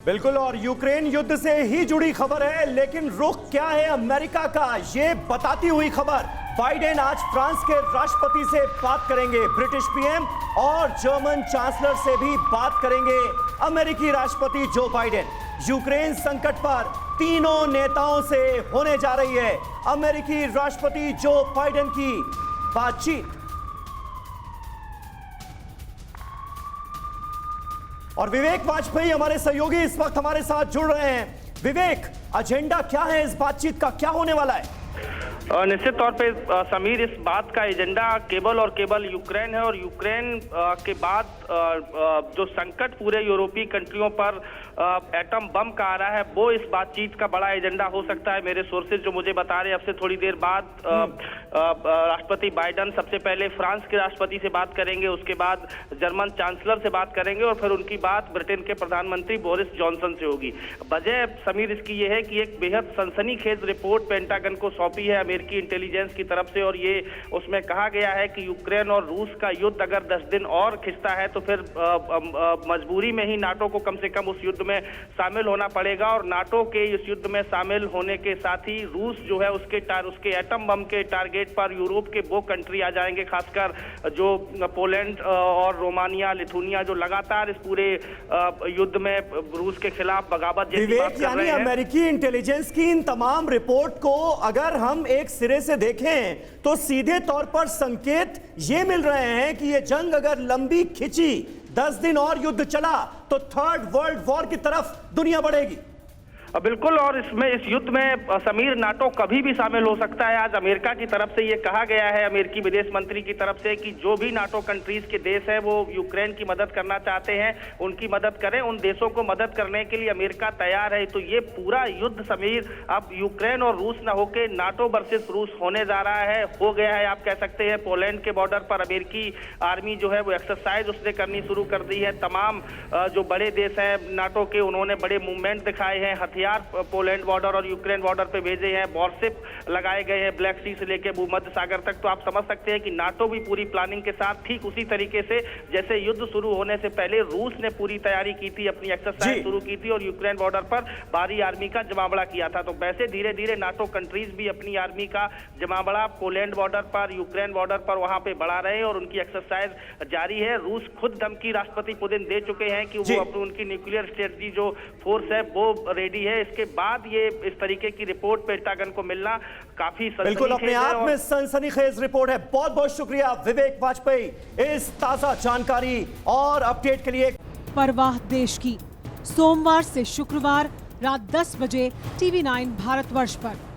बिल्कुल, और यूक्रेन युद्ध से ही जुड़ी खबर है, लेकिन रुख क्या है अमेरिका का, ये बताती हुई खबर। बाइडेन आज फ्रांस के राष्ट्रपति से बात करेंगे, ब्रिटिश पीएम और जर्मन चांसलर से भी बात करेंगे अमेरिकी राष्ट्रपति जो बाइडेन। यूक्रेन संकट पर तीनों नेताओं से होने जा रही है अमेरिकी राष्ट्रपति जो बाइडेन की बातचीत। और विवेक वाजपेयी हमारे सहयोगी इस वक्त हमारे साथ जुड़ रहे हैं। विवेक, एजेंडा क्या है इस बातचीत का, क्या होने वाला है? निश्चित तौर पे समीर, इस बात का एजेंडा केवल और केवल यूक्रेन है और यूक्रेन के बाद जो संकट पूरे यूरोपीय कंट्रियों पर एटम बम का आ रहा है, वो इस बातचीत का बड़ा एजेंडा हो सकता है। मेरे सोर्सेज जो मुझे बता रहे हैं, अब से थोड़ी देर बाद राष्ट्रपति बाइडेन सबसे पहले फ्रांस के राष्ट्रपति से बात करेंगे, उसके बाद जर्मन चांसलर से बात करेंगे और फिर उनकी बात ब्रिटेन के प्रधानमंत्री बोरिस जॉनसन से होगी। वजह समीर इसकी ये है कि एक बेहद सनसनीखेज रिपोर्ट पेंटागन को सौंपी है अमेरिकी इंटेलिजेंस की तरफ से, और ये उसमें कहा गया है कि यूक्रेन और रूस का युद्ध अगर 10 दिन और खिंचता है तो फिर मजबूरी में ही नाटो को कम से कम उस युद्ध में शामिल होना पड़ेगा। और नाटो के इस युद्ध में शामिल होने के साथ ही रूस जो है उसके एटम बम के टारगेट पर यूरोप के वो कंट्री आ जाएंगे, खासकर जो पोलैंड और रोमानिया, लिथुनिया, जो लगातार इस पूरे युद्ध में रूस के खिलाफ बगावत जैसी बात कर रहे हैं। अमेरिकी इंटेलिजेंस की इन तमाम रिपोर्ट को अगर हम एक सिरे से देखें तो सीधे तौर पर संकेत ये मिल रहे हैं कि ये जंग अगर लंबी खिंची, 10 दिन और युद्ध चला, तो थर्ड वर्ल्ड वॉर की तरफ दुनिया बढ़ेगी। बिल्कुल, और इस युद्ध में समीर नाटो कभी भी शामिल हो सकता है। आज अमेरिका की तरफ से ये कहा गया है, अमेरिकी विदेश मंत्री की तरफ से, कि जो भी नाटो कंट्रीज के देश हैं वो यूक्रेन की मदद करना चाहते हैं, उनकी मदद करें। उन देशों को मदद करने के लिए अमेरिका तैयार है। तो ये पूरा युद्ध समीर अब यूक्रेन और रूस न होके नाटो वर्सेस रूस होने जा रहा है, हो गया है। आप कह सकते हैं पोलैंड के बॉर्डर पर अमेरिकी आर्मी जो है वो एक्सरसाइज उसने करनी शुरू कर दी है। तमाम जो बड़े देश हैं नाटो के, उन्होंने बड़े मूवमेंट दिखाए हैं, हथियार पोलैंड बॉर्डर और यूक्रेन बॉर्डर पे भेजे हैं, वॉरशिप लगाए गए हैं ब्लैक सी से लेकर भूमध्य सागर तक। तो आप समझ सकते हैं कि नाटो भी पूरी प्लानिंग के साथ, ठीक उसी तरीके से जैसे युद्ध शुरू होने से पहले रूस ने पूरी तैयारी की थी, अपनी एक्सरसाइज शुरू की थी और यूक्रेन बॉर्डर पर भारी आर्मी का जमावड़ा किया था। तो वैसे धीरे धीरे नाटो कंट्रीज भी अपनी आर्मी का जमावड़ा पोलैंड बॉर्डर पर, यूक्रेन बॉर्डर पर वहां पे बढ़ा रहे हैं और उनकी एक्सरसाइज जारी है। रूस खुद धमकी राष्ट्रपति पुतिन दे चुके हैं कि वो अपनी उनकी न्यूक्लियर स्ट्रेटजी जो फोर्स है वो रेडी है। इसके बाद ये इस तरीके की रिपोर्ट पेंटागन को मिलना काफी बिल्कुल अपने आप में सनसनीखेज रिपोर्ट है। बहुत बहुत शुक्रिया विवेक वाजपेयी इस ताजा जानकारी और अपडेट के लिए। परवाह देश की, सोमवार से शुक्रवार रात 10 बजे TV9 भारतवर्ष पर।